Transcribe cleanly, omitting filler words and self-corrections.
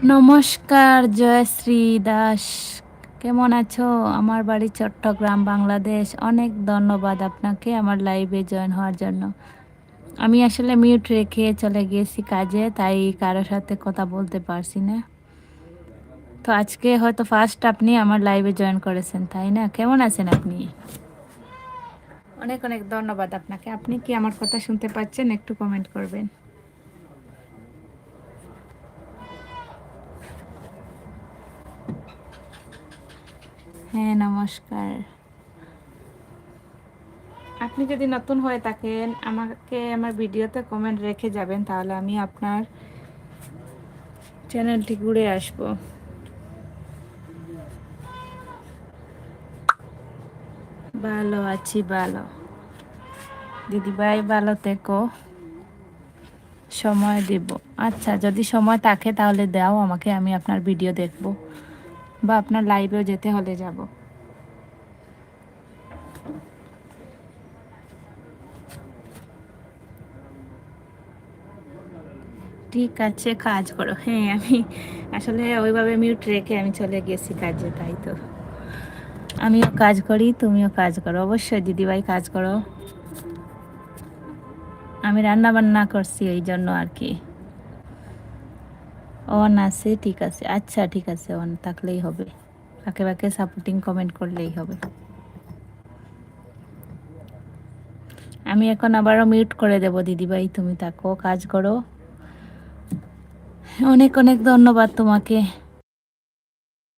নমস্কার, জয়শ্রী দাস। কেমন আছো? আমার বাড়ি চট্টগ্রাম, বাংলাদেশ। অনেক ধন্যবাদ আপনাকে আমার লাইভে জয়েন হওয়ার জন্য। আমি আসলে মিউট রেখে চলে গিয়েছি কাজে, তাই কারোর সাথে কথা বলতে পারছি না। তো আজকে হয়তো ফার্স্ট আপনি আমার লাইভে জয়েন করেছেন, তাই না? কেমন আছেন আপনি? অনেক অনেক ধন্যবাদ আপনাকে। আপনি কি আমার কথা শুনতে পাচ্ছেন? একটু কমেন্ট করবেন। হ্যাঁ, নমস্কার। আপনি যদি নতুন হয়ে থাকেন আমাকে আমার ভিডিওতে কমেন্ট রেখে যাবেন, তাহলে আমি আপনার চ্যানেলটি ঘুরে আসবো। ভালো আছি, ভালো। দিদিভাই ভালো থেকো, সময় দেব। আচ্ছা, যদি সময় থাকে তাহলে দাও আমাকে, আমি আপনার ভিডিও দেখব, বা আপনার লাইভেও যেতে হলে যাব। ঠিক আছে, কাজ করো। হ্যাঁ, আমি আসলে ওইভাবে মিউট রেখে আমি চলে গেছি কাজে, তাই তো। আমিও কাজ করি, তুমিও কাজ করো। অবশ্যই দিদিভাই, কাজ করো। আমি রান্না বান্না করছি, এই জন্য আর কি। অন আছে, ঠিক আছে। আচ্ছা, ঠিক আছে, অন থাকলেই হবে। ফাঁকে ফাঁকে সাপোর্টিং কমেন্ট করলেই হবে। আমি এখন আবারও মিউট করে দেব দিদিভাই, তুমি থাকো, কাজ করো। অনেক অনেক ধন্যবাদ তোমাকে।